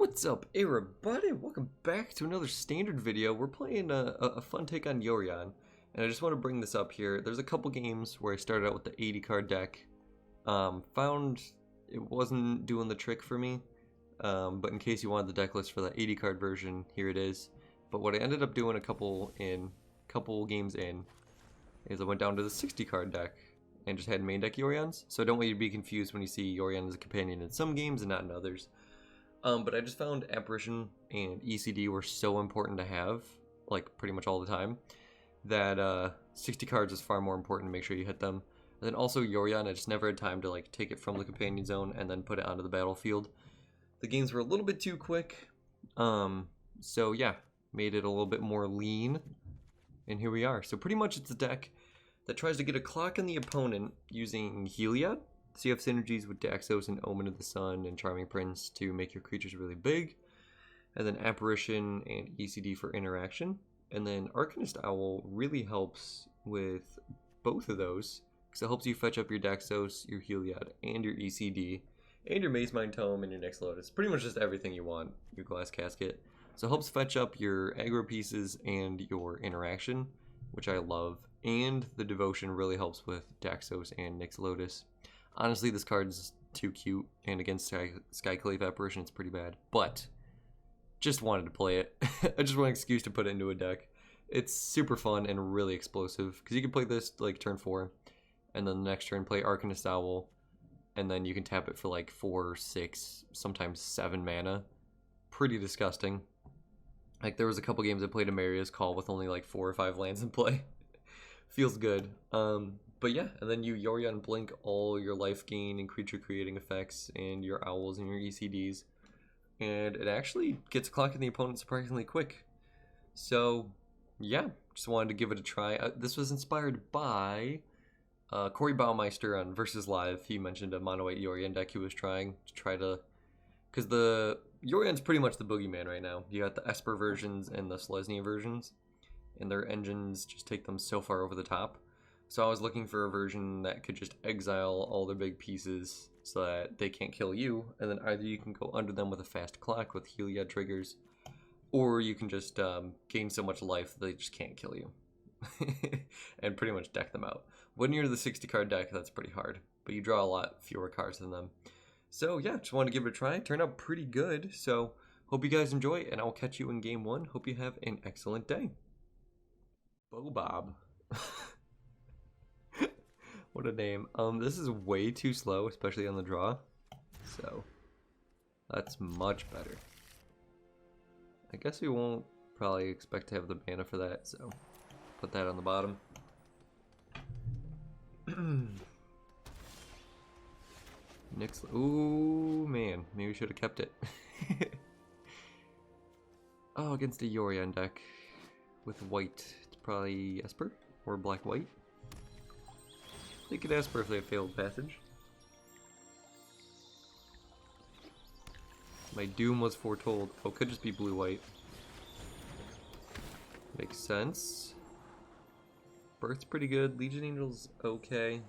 What's up, everybody? Welcome back to another standard video. We're playing a fun take on Yorion, and I just want to bring this up here. There's a couple games where I started out with the 80 card deck, found it wasn't doing the trick for me, but in case you wanted the deck list for the 80 card version, here it is. But what I ended up doing a couple games in is I went down to the 60 card deck and just had main deck Yorions. So I don't want you to be confused when you see Yorion as a companion in some games and not in others. But I just found Apparition and ECD were so important to have, like pretty much all the time, that 60 cards is far more important to make sure you hit them. And then also Yorion, I just never had time to like take it from the companion zone and then put it onto the battlefield. The games were a little bit too quick, so yeah, made it a little bit more lean, and here we are. So pretty much it's a deck that tries to get a clock on the opponent using Heliod. So you have synergies with Daxos and Omen of the Sun and Charming Prince to make your creatures really big. And then Apparition and ECD for interaction. And then Arcanist Owl really helps with both of those, because it helps you fetch up your Daxos, your Heliod, and your ECD, and your Maze Mind Tome and your Nyx Lotus. Pretty much just everything you want, your Glass Casket. So it helps fetch up your aggro pieces and your interaction, which I love. And the Devotion really helps with Daxos and Nyx Lotus. Honestly, this card's too cute, and against Skyclave Apparition, it's pretty bad. But, just wanted to play it. I just want an excuse to put it into a deck. It's super fun and really explosive, because you can play this like turn 4, and then the next turn play Arcanist Owl, and then you can tap it for like 4, 6, sometimes 7 mana. Pretty disgusting. Like, there was a couple games I played Amaria's Call with only like 4 or 5 lands in play. Feels good. But yeah, and then you Yorion blink all your life gain and creature creating effects and your owls and your ECDs. And it actually gets clocking the opponent surprisingly quick. So yeah, just wanted to give it a try. This was inspired by Corey Baumeister on Versus Live. He mentioned a mono 8 Yorion deck he was trying to because the Yorion's pretty much the boogeyman right now. You got the Esper versions and the Selesnya versions, and their engines just take them so far over the top. So I was looking for a version that could just exile all their big pieces so that they can't kill you, and then either you can go under them with a fast clock with Heliod triggers, or you can just gain so much life that they just can't kill you. And pretty much deck them out. When you're the 60 card deck, that's pretty hard, but you draw a lot fewer cards than them. So yeah, just wanted to give it a try. It turned out pretty good, so hope you guys enjoy, and I'll catch you in game 1. Hope you have an excellent day. Bo1. What a name. This is way too slow, especially on the draw. So, that's much better. I guess we won't probably expect to have the mana for that, so put that on the bottom. Next, ooh man, maybe we should have kept it. Oh, against a Yorion deck with white. It's probably Esper or black-white. They could Esper if they failed passage. My doom was foretold. Oh, could just be blue-white. Makes sense. Birth's pretty good. Legion Angel's okay.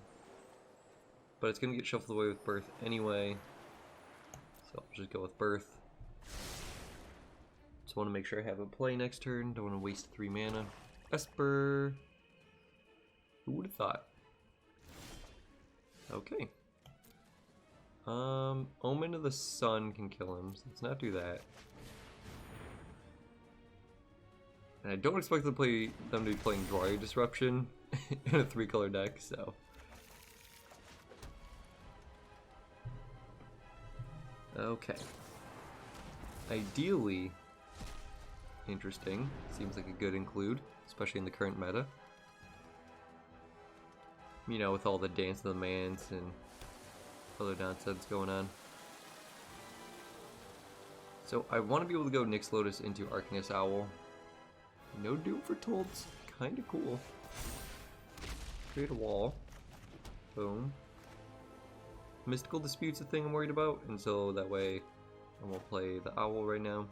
But it's gonna get shuffled away with Birth anyway. So I'll just go with Birth. Just want to make sure I have a play next turn. Don't want to waste 3 mana. Esper. Who would have thought? Okay. Omen of the Sun can kill him, so let's not do that. And I don't expect them to be playing Dwari Disruption in a 3-color deck, so. Okay. Ideally, interesting. Seems like a good include, especially in the current meta. You know, with all the Dance of the Mans and other nonsense going on. So I want to be able to go Nyx Lotus into Arcanist Owl. No Doom Foretold's kind of cool. Create a wall. Boom. Mystical Dispute's a thing I'm worried about, and so that way I won't play the Owl right now.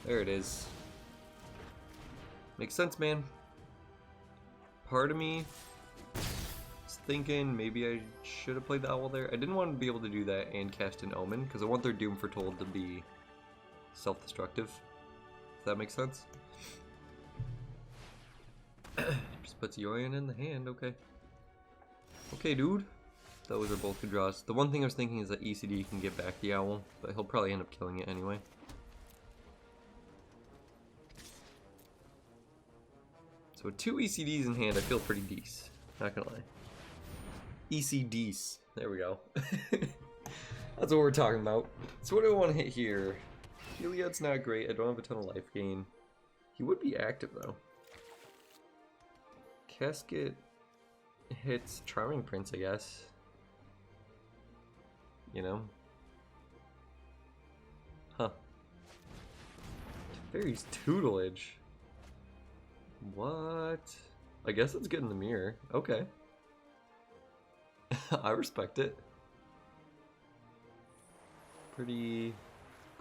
There it is. Makes sense, man. Part of me is thinking maybe I should have played the owl there. I didn't want to be able to do that and cast an omen because I want their Doom Foretold to be self-destructive. If that makes sense. Just puts Yorion in the hand, okay. Okay, dude. Those are both good draws. The one thing I was thinking is that ECD can get back the owl, but he'll probably end up killing it anyway. So with 2 ECDs in hand, I feel pretty decent. Not gonna lie. ECDs. There we go. That's what we're talking about. So what do I want to hit here? Heliod's not great. I don't have a ton of life gain. He would be active though. Casket hits Charming Prince, I guess. You know? Huh. Fairy's Tutelage. What? I guess it's good in the mirror. Okay. I respect it. Pretty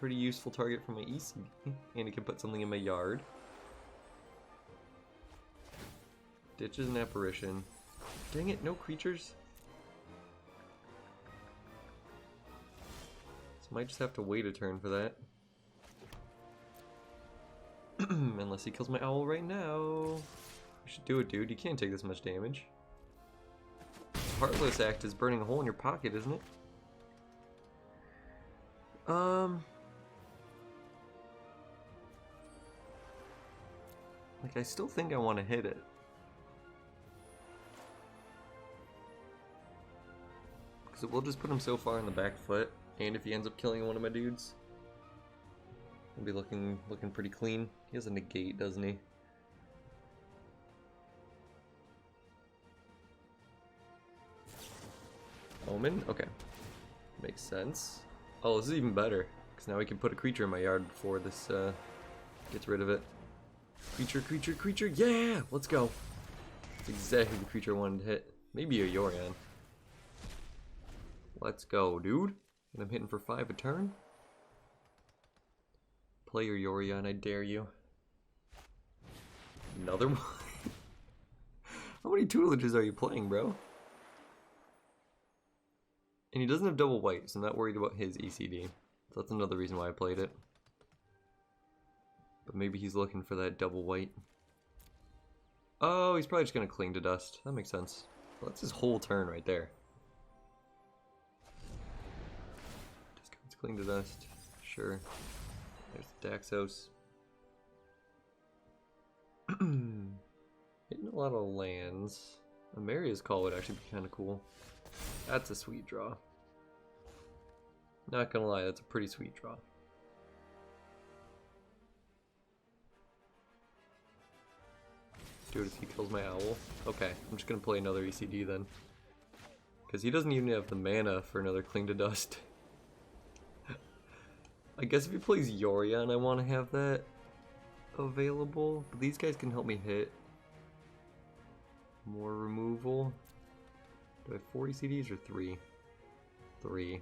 useful target for my ECD. And it can put something in my yard. Ditches an apparition. Dang it, no creatures. So might just have to wait a turn for that. Unless he kills my owl right now. You should do it, dude. You can't take this much damage. Heartless Act is burning a hole in your pocket, isn't it? Like, I still think I want to hit it. Because it will just put him so far in the back foot. And if he ends up killing one of my dudes, he'll be looking pretty clean. He has a negate, doesn't he? Omen? Okay. Makes sense. Oh, this is even better. Because now we can put a creature in my yard before this gets rid of it. Creature, creature, creature! Yeah! Let's go! That's exactly the creature I wanted to hit. Maybe a Yorion. Let's go, dude. And I'm hitting for 5 a turn. Play your Yorion, I dare you. Another one? How many tutelages are you playing, bro? And he doesn't have double white, so I'm not worried about his ECD. So that's another reason why I played it. But maybe he's looking for that double white. Oh, he's probably just going to cling to dust. That makes sense. Well, that's his whole turn right there. Just cling to dust. Sure. There's Daxos. Hitting a lot of lands. Amaria's Call would actually be kind of cool. That's a sweet draw. Not gonna lie, that's a pretty sweet draw. Dude, if he kills my owl. Okay, I'm just gonna play another ECD then. Because he doesn't even have the mana for another Cling to Dust. I guess if he plays Yorion, I want to have that available. But these guys can help me hit. More removal. Do I have 4 ECDs or 3? 3.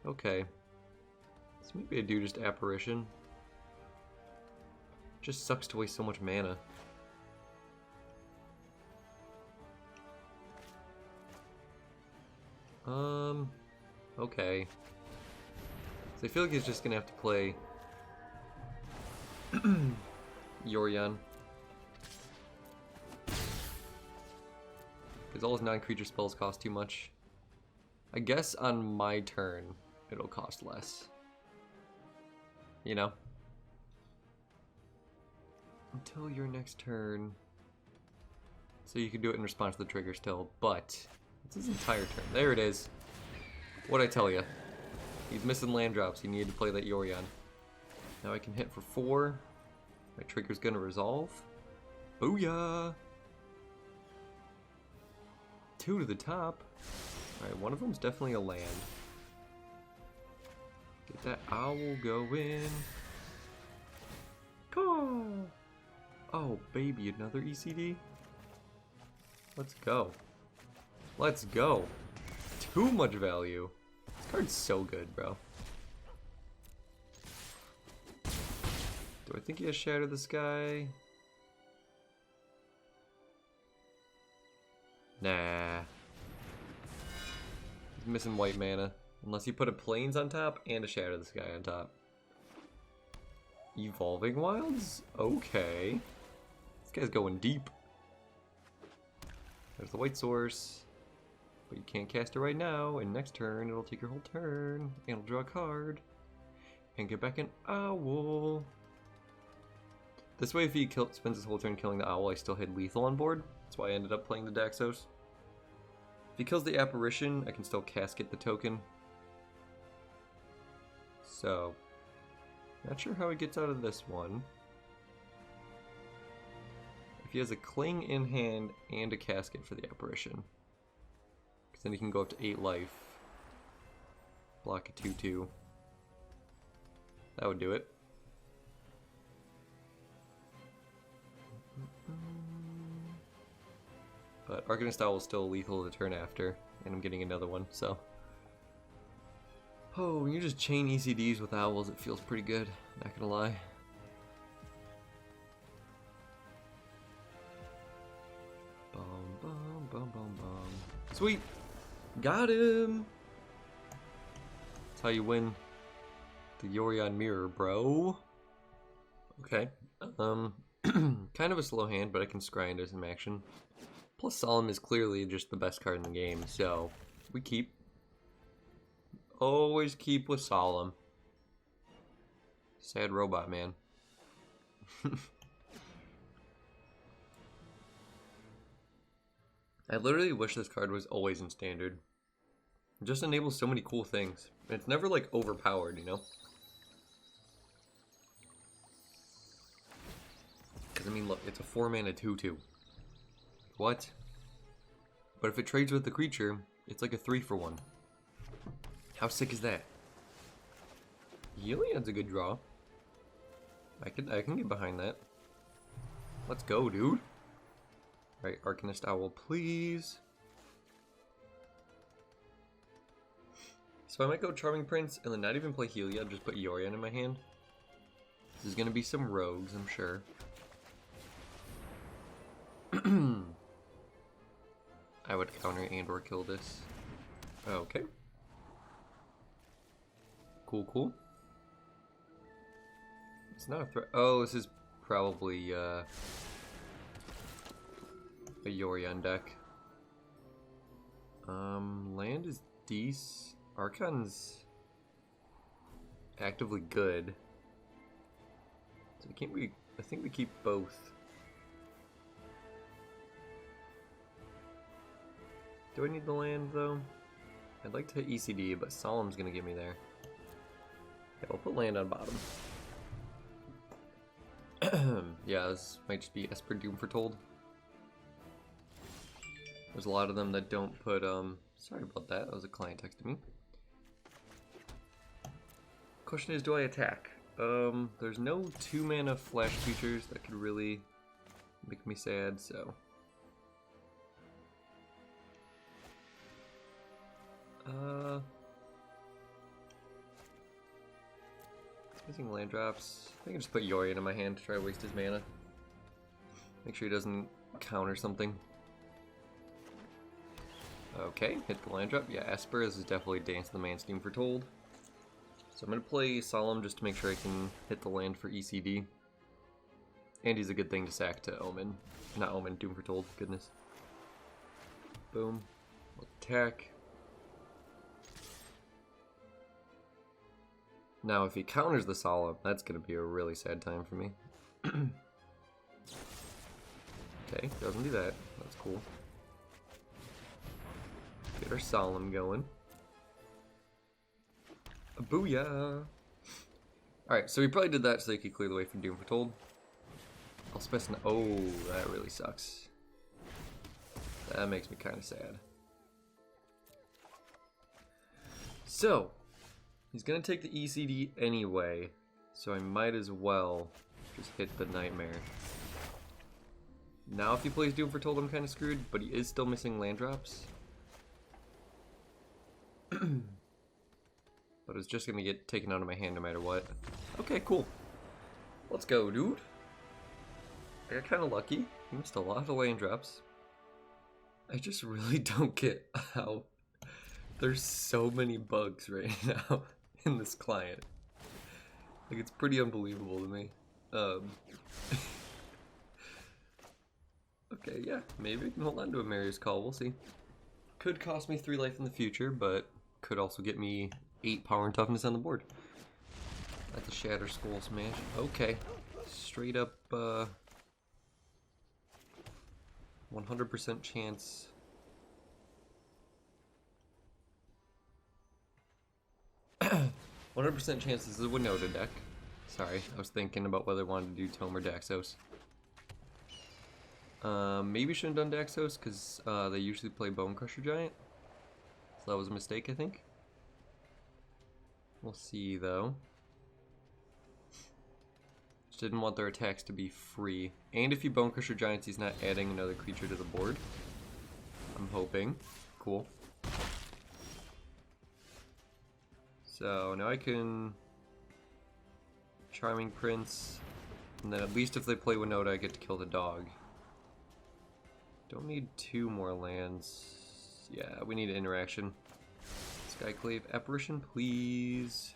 Okay. So maybe I do just Apparition. Just sucks to waste so much mana. Okay. So I feel like he's just gonna have to play Yorion. Because all his non-creature spells cost too much. I guess on my turn, it'll cost less. You know? Until your next turn. So you can do it in response to the trigger still, but it's his entire turn. There it is. What'd I tell you? He's missing land drops. He needed to play that Yorion. Now I can hit for 4. My trigger's gonna resolve. Booyah! 2 to the top. Alright, one of them's definitely a land. Get that owl going. Go! Oh, baby, another ECD? Let's go. Let's go. Too much value. This card's so good, bro. Do I think he has Shatter the Sky? Nah. He's missing white mana. Unless you put a Plains on top and a Shadow of the Sky on top. Evolving Wilds? Okay. This guy's going deep. There's the white source. But you can't cast it right now, and next turn it'll take your whole turn, and it'll draw a card. And get back an owl. This way, if he spends his whole turn killing the owl, I still had lethal on board. That's why I ended up playing the Daxos. If he kills the apparition, I can still casket the token. So, not sure how he gets out of this one. If he has a cling in hand and a casket for the apparition, because then he can go up to 8 life. Block a 2/2. That would do it. But Arcanist Owl is still lethal the turn after, and I'm getting another one, so. Oh, when you just chain ECDs with owls, it feels pretty good, not gonna lie. Bum, bum, bum, bum, bum. Sweet! Got him! That's how you win the Yorion mirror, bro. Okay. Kind of a slow hand, but I can scry into some action. Plus Solemn is clearly just the best card in the game, so we keep. Always keep with Solemn. Sad robot, man. I literally wish this card was always in Standard. It just enables so many cool things. It's never like overpowered, you know? Because I mean, look, it's a 4-mana 2/2. What? But if it trades with the creature, it's like a 3-for-1. How sick is that? Helion's a good draw. I can get behind that. Let's go, dude. Alright, Arcanist Owl, please. So I might go Charming Prince and then not even play Helia, just put Yorion in my hand. This is gonna be some rogues, I'm sure. I would counter and or kill this. Okay. Cool, cool. It's not a threat. Oh, this is probably a Yorion deck. Land is decent. Archon's actively good. So I think we keep both. Do I need the land though? I'd like to hit ECD, but Solemn's gonna get me there. Yeah, we'll put land on bottom. Yeah, this might just be Esper Doom foretold. There's a lot of them that don't put, sorry about that, that was a client texting me. Question is, do I attack? There's no 2-mana flash creatures that could really make me sad, so. Missing land drops. I can just put Yorion in my hand to try to waste his mana. Make sure he doesn't counter something. Okay, hit the land drop. Yeah, Esper, this is definitely Dance of the Man's Doom foretold. So I'm going to play Solemn just to make sure I can hit the land for ECD. And he's a good thing to sack to Omen. Not Omen, Doom foretold, goodness. Boom. Attack. Now if he counters the Solemn, that's going to be a really sad time for me. Okay, doesn't do that. That's cool. Get our Solemn going. Booyah! Alright, so we probably did that so they could clear the way for Doom foretold. I'll specify. Oh, that really sucks. That makes me kind of sad. So, he's gonna take the ECD anyway, so I might as well just hit the Nightmare. Now if he plays Doom foretold, I'm kind of screwed, but he is still missing land drops. But it's just gonna get taken out of my hand no matter what. Okay, cool. Let's go, dude. I got kind of lucky. He missed a lot of land drops. I just really don't get how there's so many bugs right now in this client. Like, it's pretty unbelievable to me. Okay, yeah, maybe I can hold on to a Mary's Call, we'll see. Could cost me 3 life in the future, but could also get me 8 power and toughness on the board. That's a Shatter Skull Smash. Okay, straight up 100% chance. %100% chance this is a Winota deck. Sorry, I was thinking about whether I wanted to do Tome or Daxos. Maybe shouldn't have done Daxos because they usually play Bone Crusher Giant. So that was a mistake, I think. We'll see though. Just didn't want their attacks to be free. And if you Bone Crusher Giants, he's not adding another creature to the board. I'm hoping. Cool. So now I can Charming Prince, and then at least if they play Winota, I get to kill the dog. Don't need 2 more lands. Yeah, we need interaction. Skyclave, Apparition, please.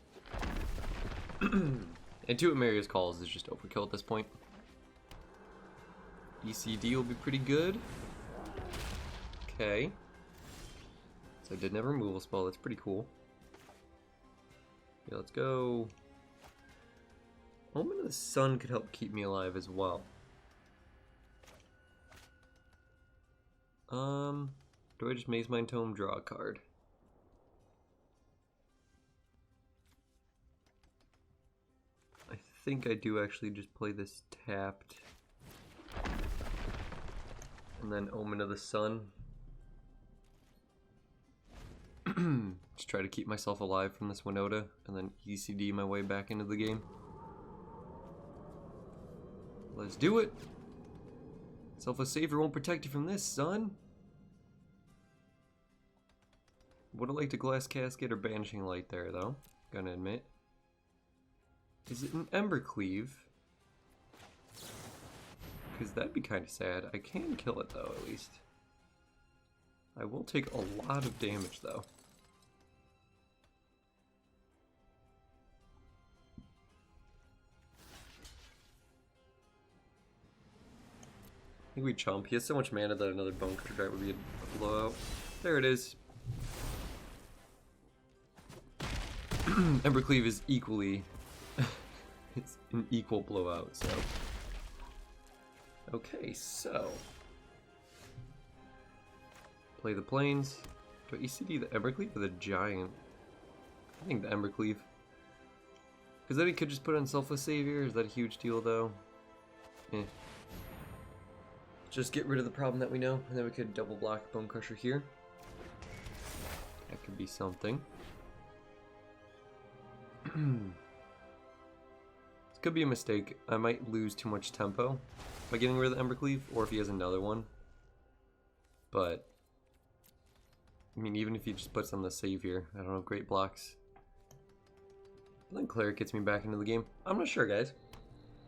And 2 Amaria's Calls is just overkill at this point. ECD will be pretty good. Okay. So I didn't have a removal spell, that's pretty cool. Yeah, let's go. Omen of the Sun could help keep me alive as well. Do I just Maze Mind Tome, draw a card? I think I do actually just play this tapped. And then Omen of the Sun. Just try to keep myself alive from this Winota, and then ECD my way back into the game. Let's do it! Selfless Savior won't protect you from this, son! Would've liked a Glass Casket or Banishing Light there, though. Gonna admit. Is it an Embercleave? Because that'd be kind of sad. I can kill it, though, at least. I will take a lot of damage, though. I think we chump. He has so much mana that another Bone Crusher Giant would be a blowout. There it is. Embercleave is equally... it's an equal blowout, so... Okay, so... Play the Plains. Do I ECD the Embercleave or the Giant? I think the Embercleave. Because then he could just put on Selfless Savior. Is that a huge deal, though? Eh. Just get rid of the problem that we know, and then we could double block Bone Crusher here. That could be something. This could be a mistake. I might lose too much tempo by getting rid of the Embercleave, or if he has another one. But, I mean, even if he just puts on the Savior, I don't know, great blocks. Then Cleric gets me back into the game. I'm not sure, guys.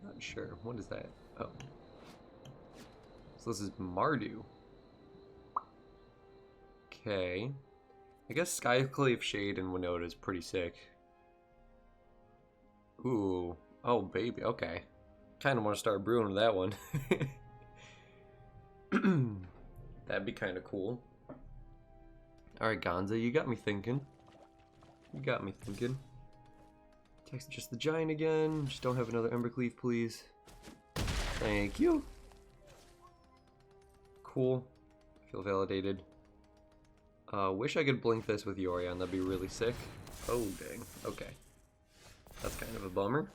Not sure. What is that? Oh. So this is Mardu. Okay. I guess Skyclave Shade and Winota is pretty sick. Ooh. Oh, baby. Okay. Kind of want to start brewing with that one. That'd be kind of cool. Alright, Gonza, you got me thinking. You got me thinking. Text just the Giant again. Just don't have another Embercleave, please. Thank you. Cool. Feel validated. Wish I could blink this with Yorion. That'd be really sick. Oh, dang. Okay. That's kind of a bummer.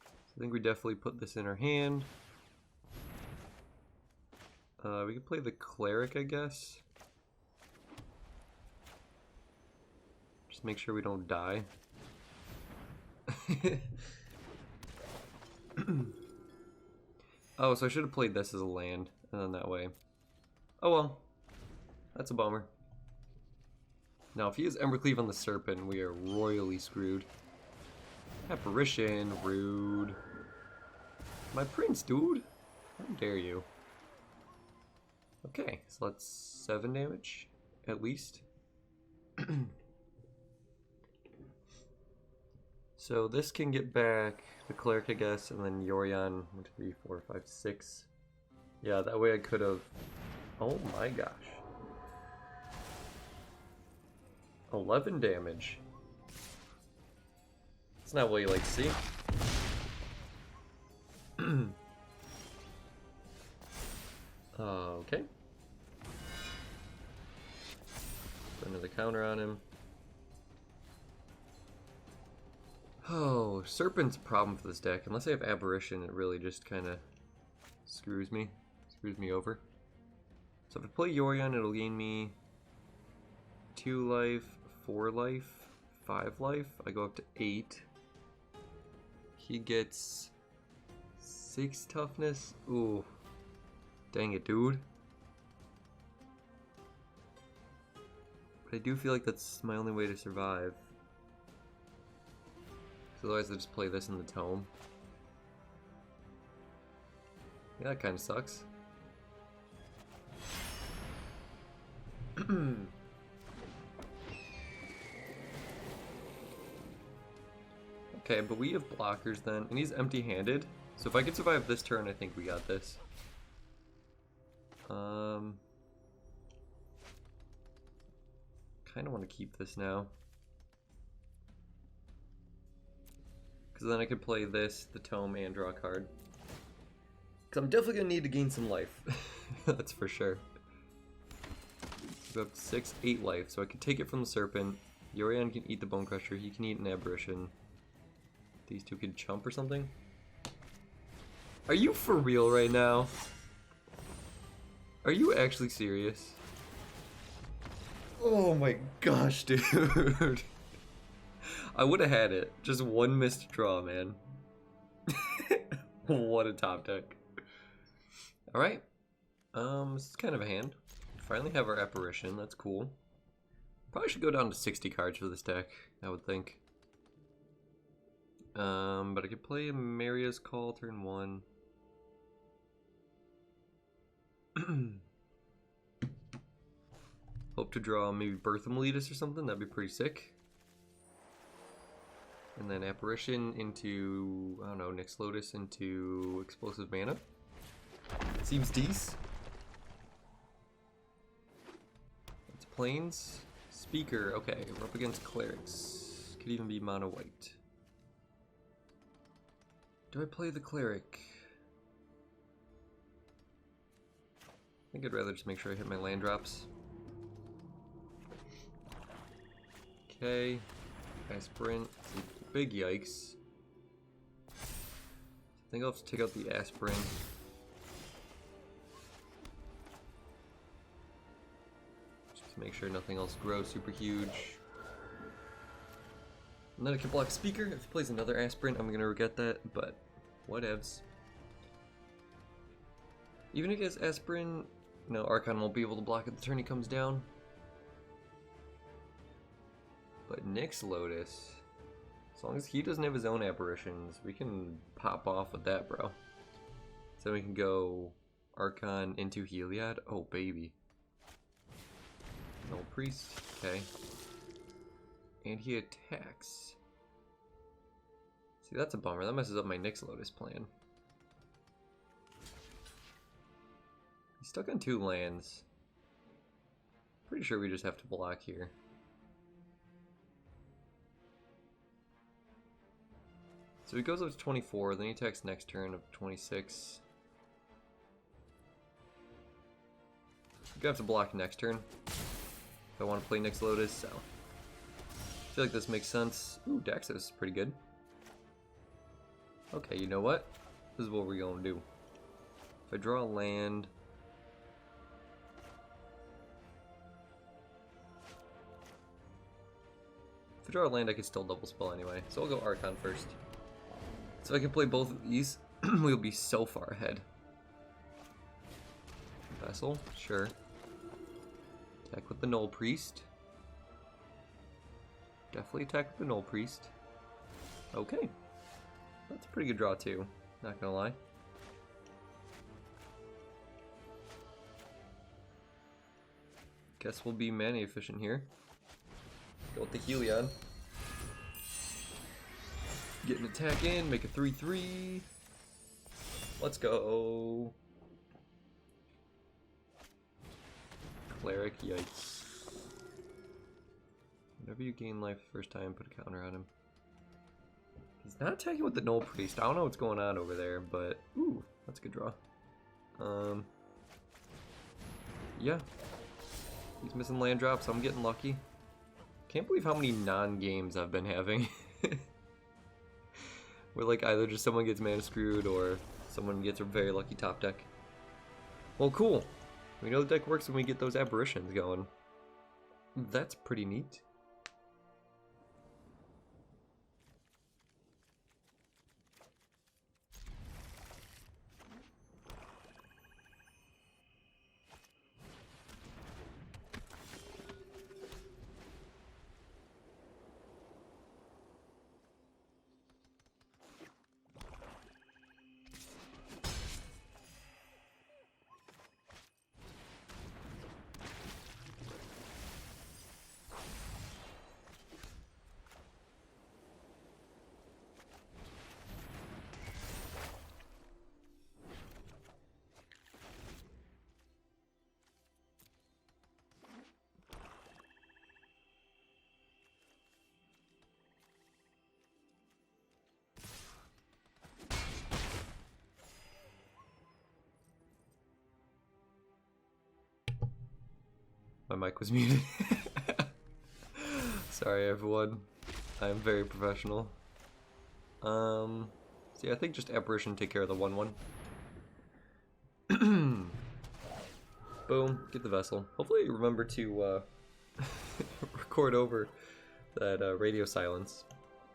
I think we definitely put this in our hand. We could play the Cleric, I guess. Just make sure we don't die. Oh, so I should have played this as a land, and then that way. Oh well. That's a bummer. Now, if he has Embercleave on the Serpent, we are royally screwed. Apparition, rude. My prince, dude. How dare you? Okay, so that's 7 damage, at least. So this can get back the Cleric, I guess, and then Yorion, 1, 2, 3, 4, 5, 6. Yeah, that way I could have... Oh my gosh. 11 damage. That's not what you like to see. Okay. Put another counter on him. Oh, Serpent's a problem for this deck. Unless I have Aberration, it really just kind of screws me over. So if I play Yorion, it'll gain me 2 life, 4 life, 5 life. I go up to 8. He gets 6 toughness. Ooh. Dang it, dude. But I do feel like that's my only way to survive. So otherwise I just play this in the tome. Yeah, that kind of sucks. Okay, but we have blockers then, and he's empty-handed. So if I can survive this turn, I think we got this. Kind of want to keep this now. Because then I could play this, the tome, and draw a card. Because I'm definitely going to need to gain some life. That's for sure. Go up to 6, 8 life. So I could take it from the Serpent. Yorion can eat the Bone Crusher. He can eat an Aberration. These two could chump or something. Are you for real right now? Are you actually serious? Oh my gosh, dude. I would have had it. Just one missed draw, man. What a top deck. Alright. This is kind of a hand. Finally have our Apparition. That's cool. Probably should go down to 60 cards for this deck, I would think. But I could play Maria's Call turn 1. Hope to draw maybe Bertham Letus or something. That'd be pretty sick. And then Apparition into, I don't know, Nyx Lotus into Explosive Mana. Seems decent. It's Plains. Speaker. Okay, we're up against Clerics. Could even be mono white. Do I play the Cleric? I think I'd rather just make sure I hit my land drops. Okay. Aspirant. Big yikes. I think I'll have to take out the Aspirant. Just to make sure nothing else grows super huge. And then I can block Speaker. If he plays another Aspirant, I'm gonna regret that, but whatevs. Even if he has Aspirant, no, Archon won't be able to block it the turn he comes down. But Nyx Lotus, as long as he doesn't have his own Apparitions, we can pop off with that, bro. So we can go Archon into Heliod. Oh, baby. No Priest. Okay. And he attacks. See, that's a bummer. That messes up my Nyx Lotus plan. He's stuck on 2 lands. Pretty sure we just have to block here. So he goes up to 24, then he attacks next turn of 26. I'm gonna have to block next turn if I want to play Nyx Lotus, so I feel like this makes sense. Ooh, Daxos is pretty good. Okay, you know what? This is what we're gonna do. If I draw a land, I could still double spell anyway, so I'll go Archon first. So if I can play both of these, we'll be so far ahead. Vessel, sure. Attack with the Null Priest. Definitely attack with the Null Priest. Okay. That's a pretty good draw too, not gonna lie. Guess we'll be mana efficient here. Go with the Helion. Get an attack in, make a 3/3. Let's go. Cleric, yikes. Whenever you gain life first time, put a counter on him. He's not attacking with the Null Priest. I don't know what's going on over there, but ooh, that's a good draw. Yeah. He's missing land drops, so I'm getting lucky. Can't believe how many non-games I've been having. Where like either just someone gets mana screwed or someone gets a very lucky top deck. Well, cool. We know the deck works when we get those aberrations going. That's pretty neat. My mic was muted. Sorry everyone. I'm very professional. See, I think just Apparition take care of the 1/1. Boom, get the vessel. Hopefully you remember to record over that radio silence.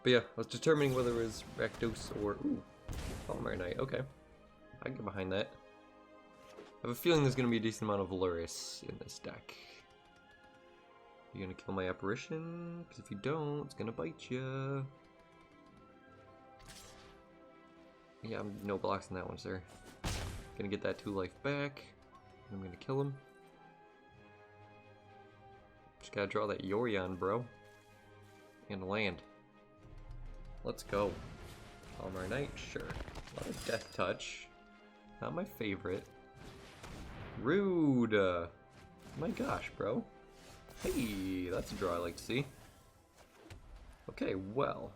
But yeah, I was determining whether it was Rakdos or ooh, Palmer Knight. Okay, I can get behind that. I have a feeling there's going to be a decent amount of Luris in this deck. You gonna kill my Apparition? Because if you don't, it's gonna bite you. Yeah, no blocks on that one, sir. Gonna get that 2 life back. I'm gonna kill him. Just gotta draw that Yorion, bro. And land. Let's go. Palmer Knight, sure. A lot of Death Touch. Not my favorite. Rude. My gosh, bro. Hey, that's a draw I like to see. Okay, well.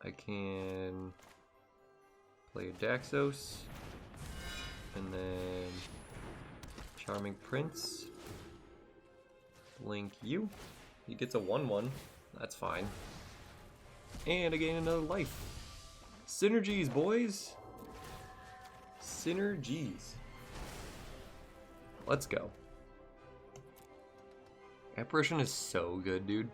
I can play a Daxos, and then Charming Prince. Link you. He gets a 1/1. That's fine. And I gain another life. Synergies, boys! Synergies. Let's go. Apparition is so good, dude.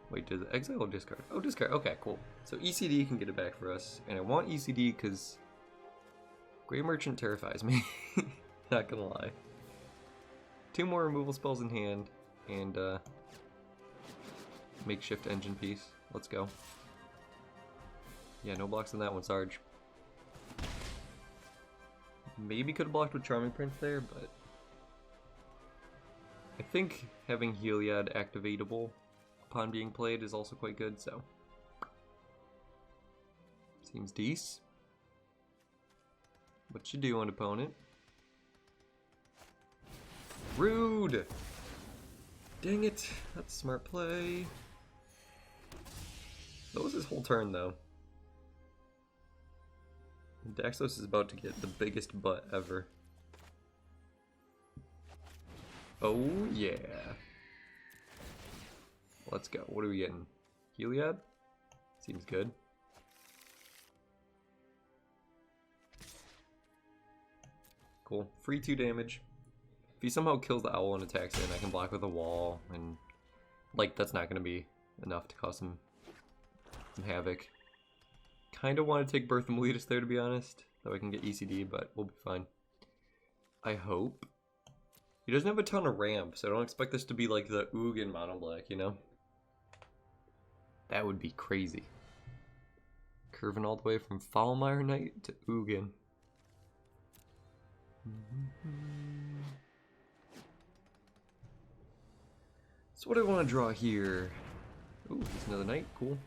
Wait, does it exile or discard? Oh, discard. Okay, cool. So ECD can get it back for us. And I want ECD because Grey Merchant terrifies me. Not gonna lie. 2 more removal spells in hand. And makeshift engine piece. Let's go. Yeah, no blocks on that one, Sarge. Maybe could have blocked with Charming Prince there, but I think having Heliod activatable upon being played is also quite good, so seems decent. What you doing, opponent? Rude! Dang it, that's a smart play. That was his whole turn, though. Daxos is about to get the biggest butt ever. Oh yeah. Let's go. What are we getting? Heliod? Seems good. Cool. Free 2 damage. If he somehow kills the owl and attacks it, I can block with a wall, and like that's not going to be enough to cause some havoc. Kind of want to take Birth of Meletus there, to be honest, so I can get ECD, but we'll be fine. I hope. He doesn't have a ton of ramp, so I don't expect this to be like the Ugin mono black, you know? That would be crazy. Curving all the way from Falmire Knight to Ugin. So what do I want to draw here? Ooh, there's another knight. Cool.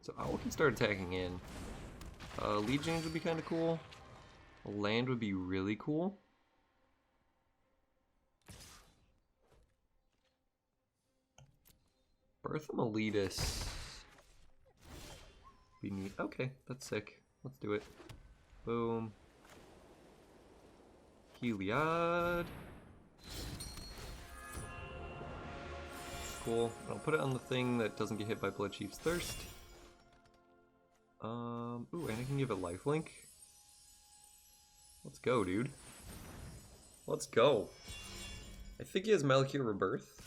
So Owl can start attacking in. Legions would be kind of cool. A land would be really cool. Bertha Miletus. Be neat. Okay, that's sick. Let's do it. Boom. Heliod. Cool. I'll put it on the thing that doesn't get hit by Bloodchief's Thirst. Ooh, and I can give it lifelink. Let's go, dude. Let's go. I think he has Malakir Rebirth.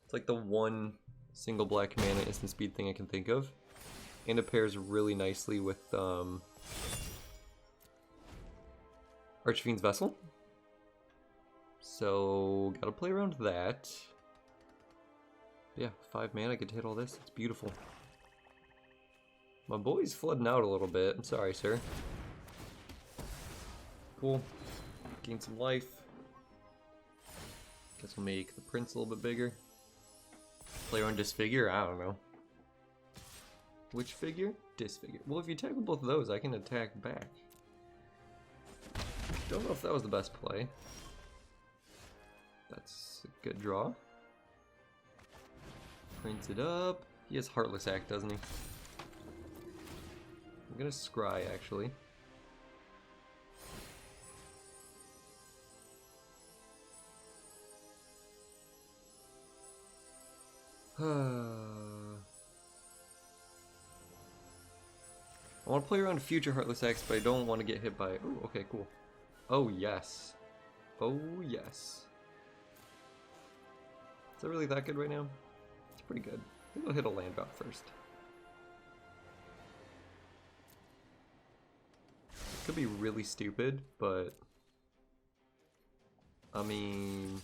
It's like the one single black mana instant speed thing I can think of. And it pairs really nicely with Archfiend's Vessel. So, gotta play around with that. Yeah, 5 mana, I get to hit all this. It's beautiful. My boy's flooding out a little bit. I'm sorry, sir. Cool. Gain some life. Guess we'll make the prince a little bit bigger. Play around Disfigure? I don't know. Which figure? Disfigure. Well, if you attack with both of those, I can attack back. Don't know if that was the best play. That's a good draw. Prints it up. He has Heartless Act, doesn't he? I'm gonna scry, actually. I want to play around future Heartless Acts, but I don't want to get hit by... Ooh, okay, cool. Oh, yes. Oh, yes. Is that really that good right now? It's pretty good. I think I'll hit a land drop first. Could be really stupid, but... I mean...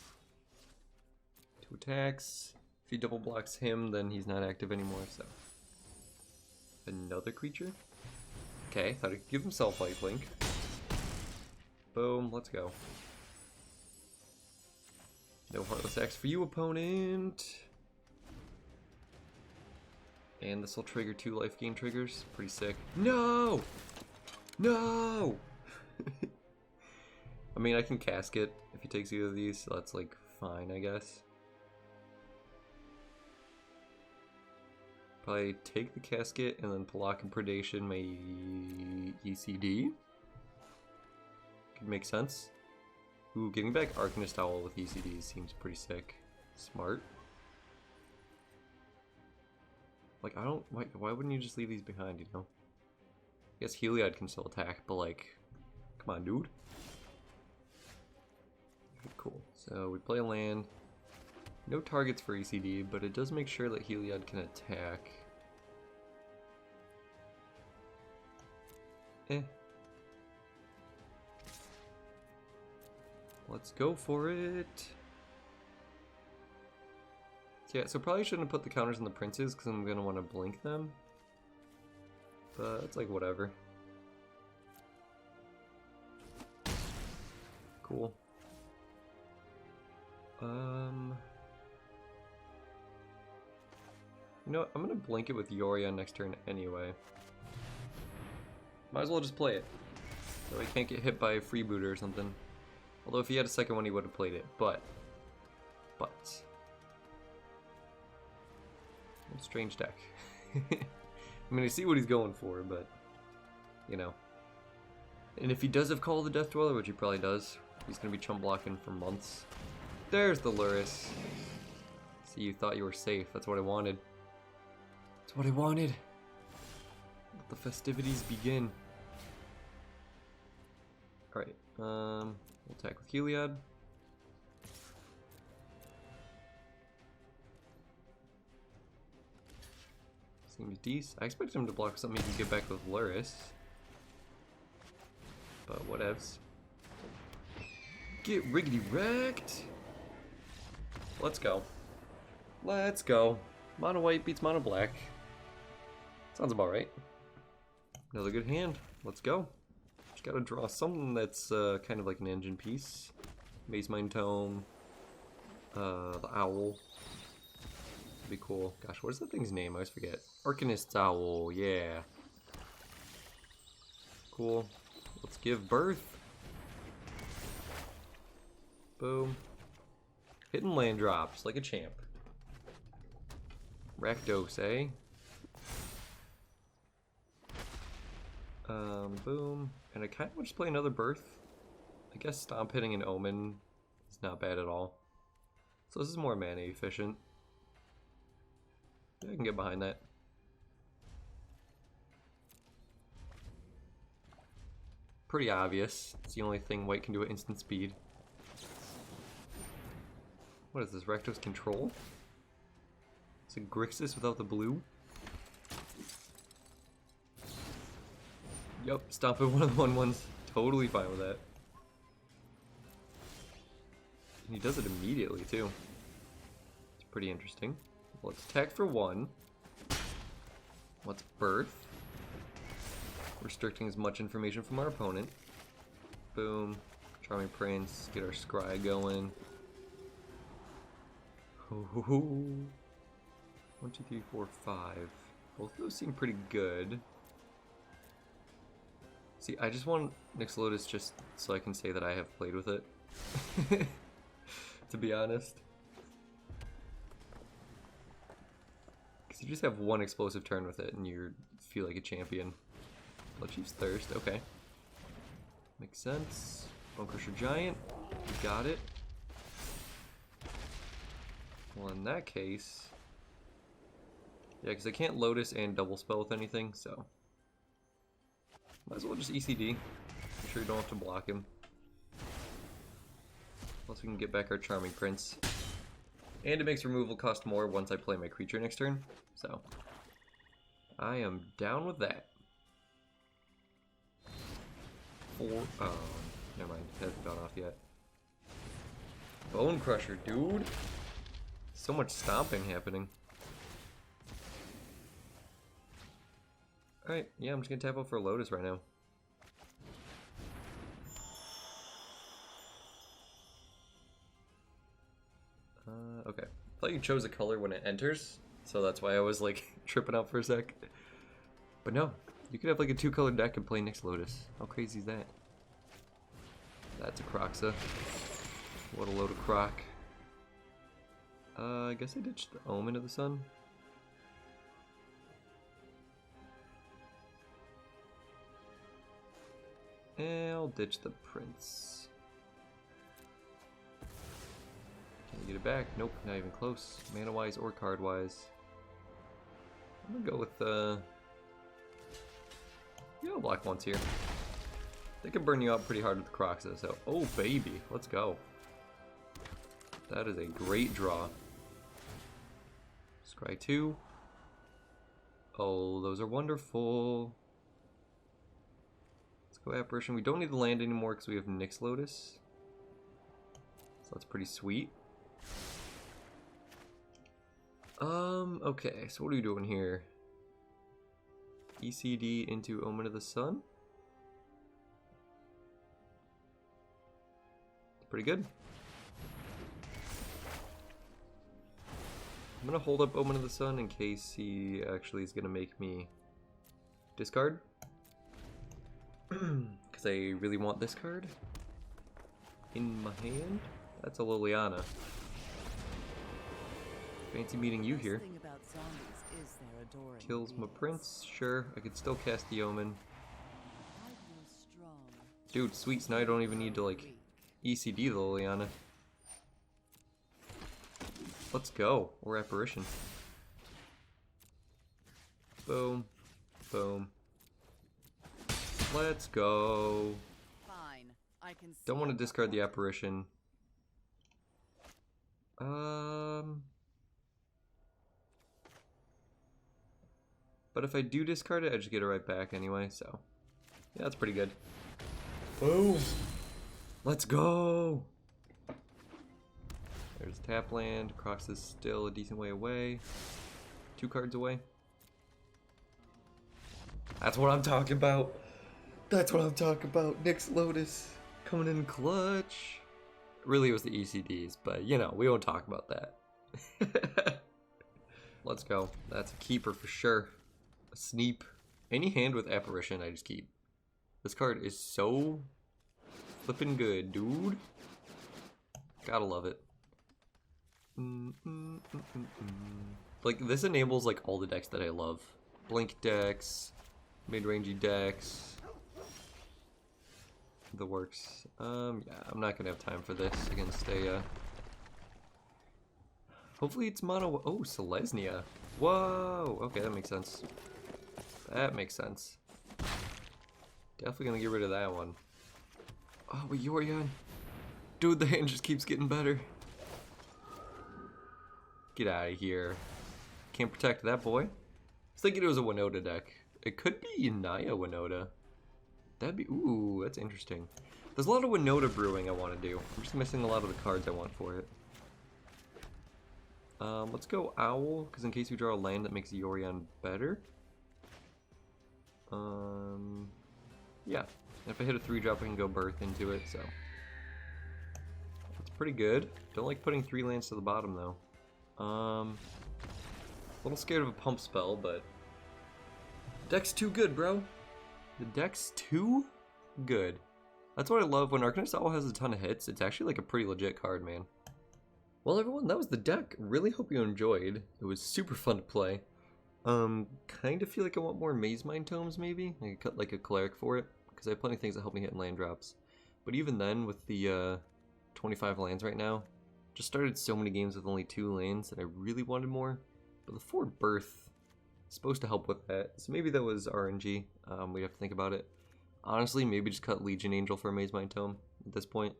2 attacks. If he double blocks him, then he's not active anymore, so... Another creature? Okay, thought he could give himself lifelink. Boom, let's go. No Heartless Axe for you, opponent! And this will trigger 2 life gain triggers. Pretty sick. No! No! I mean, I can casket if he takes either of these, so that's like fine, I guess. Probably take the casket and then Palak and Predation my ECD. Could make sense. Ooh, getting back Arcanist Owl with ECD seems pretty sick. Smart. Like, I don't... Why wouldn't you just leave these behind, you know? I guess Heliod can still attack, but like... Come on, dude. Okay, cool. So, we play a land. No targets for ECD, but it does make sure that Heliod can attack. Let's go for it. Yeah, so probably shouldn't have put the counters on the princes because I'm going to want to blink them. But it's like whatever. Cool. You know what? I'm going to blink it with Yorion next turn anyway. Might as well just play it. So he can't get hit by a freebooter or something. Although if he had a second one, he would have played it. But. Strange deck. I mean, I see what he's going for, but. You know. And if he does have Call of the Death Dweller, which he probably does, he's going to be chum blocking for months. There's the Luris. See, you thought you were safe. That's what I wanted. That's what I wanted. Let the festivities begin. Alright, we'll attack with Heliod. Seems decent. I expect him to block something he can get back with Luris. But whatevs. Get riggedy wrecked! Let's go. Let's go. Mono white beats mono black. Sounds about right. Another good hand. Let's go. gotta draw something that's kind of like an engine piece. Maze Mine Tome. The owl. That'd be cool. Gosh, what is that thing's name? I always forget. Arcanist's owl, yeah. Cool. Let's give birth. Boom. Hidden land drops like a champ. Rakdos, eh? Boom. And I kind of want to just play another birth. I guess Stomp hitting an Omen is not bad at all. So this is more mana efficient. Yeah, I can get behind that. Pretty obvious. It's the only thing white can do at instant speed. What is this, Rakdos Control? Is it Grixis without the blue? Yup, Stomp at one of the 1/1s. Totally fine with that. And he does it immediately too. It's pretty interesting. Let's attack for 1. Let's birth. Restricting as much information from our opponent. Boom. Charming Prince. Get our scry going. Ooh. 1, 2, 3, 4, 5. Both of those seem pretty good. See, I just want Nyx Lotus just so I can say that I have played with it. To be honest. Because you just have one explosive turn with it and you feel like a champion. Bloodchief's Thirst, okay. Makes sense. Bone Crusher Giant, got it. Well, in that case... Yeah, because I can't Lotus and double spell with anything, so... Might as well just ECD. I'm sure you don't have to block him. Plus we can get back our Charming Prince. And it makes removal cost more once I play my creature next turn, so... I am down with that. 4... Oh, never mind. It hasn't gone off yet. Bone Crusher, dude! So much stomping happening. Alright, yeah, I'm just gonna tap out for a Lotus right now. Okay. I thought you chose a color when it enters, so that's why I was like tripping out for a sec. But no, you could have like a 2-color deck and play Nyx Lotus. How crazy is that? That's a Croxa. What a load of croc. I guess I ditched the Omen of the Sun. And I'll ditch the Prince. Can you get it back? Nope, not even close. Mana-wise or card-wise. I'm gonna go with yeah, I'll block once here. They can burn you out pretty hard with the Croxa, so... Oh, baby! Let's go. That is a great draw. Scry 2. Oh, those are wonderful. Let's go Apparition. We don't need to land anymore because we have Nyx Lotus. So that's pretty sweet. Okay, so what are we doing here? ECD into Omen of the Sun? Pretty good. I'm gonna hold up Omen of the Sun in case he actually is gonna make me discard. Because I really want this card in my hand. That's a Liliana. Fancy meeting you here. Kills my prince. Sure, I could still cast the Omen. Dude, sweet, so now I don't even need to like ECD the Liliana. Let's go. Or Apparition. Boom. Boom. Let's go. Fine. I can see. Don't want to discard the Apparition. But if I do discard it, I just get it right back anyway, so... Yeah, that's pretty good. Boom! Let's go! There's tap land. Crocs is still a decent way away. 2 cards away. That's what I'm talking about. That's what I'm talking about. Nyx Lotus coming in clutch. Really, it was the ECDs, but you know, we won't talk about that. Let's go. That's a keeper for sure. A sneep. Any hand with apparition, I just keep. This card is so flippin' good, dude. Gotta love it. Like, this enables like all the decks that I love. Blink decks, mid-rangey decks. The works. Yeah, I'm not gonna have time for this against a hopefully it's mono. Oh, Selesnya. Whoa. Okay, that makes sense. That makes sense. Definitely gonna get rid of that one. Oh, but Yorion. Dude, the hand just keeps getting better. Get out of here. Can't protect that boy. I was thinking it was a Winota deck. It could be Naya Winota. That'd be, ooh, that's interesting. There's a lot of Winota brewing I want to do. I'm just missing a lot of the cards I want for it. Let's go Owl, because in case we draw a land that makes Yorion better. Yeah. If I hit a 3-drop, I can go Birth into it, so. That's pretty good. Don't like putting 3 lands to the bottom, though. A little scared of a pump spell, but deck's too good, bro. The deck's too good. That's what I love when Arcanist Owl has a ton of hits. It's actually like a pretty legit card, man. Well, everyone, that was the deck. Really hope you enjoyed. It was super fun to play. Kind of feel like I want more Maze Mind Tomes, maybe. I could cut like a Cleric for it, because I have plenty of things that help me hit in land drops. But even then, with the 25 lands right now, just started so many games with only 2 lanes that I really wanted more. But the 4 Birth is supposed to help with that, so maybe that was RNG. We'd have to think about it. Honestly, maybe just cut Legion Angel for a Maze Mind Tome at this point.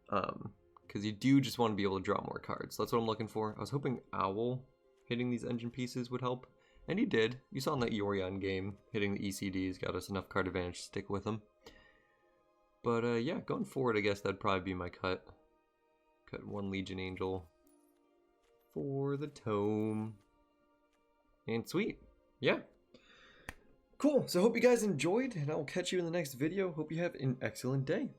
Because you do just want to be able to draw more cards. So that's what I'm looking for. I was hoping Owl hitting these engine pieces would help. And he did. You saw in that Yorion game, hitting the ECDs got us enough card advantage to stick with them. But yeah, going forward, I guess that'd probably be my cut. Cut 1 Legion Angel for the tome. And sweet. Yeah. Cool. So hope you guys enjoyed, and I will catch you in the next video. Hope you have an excellent day.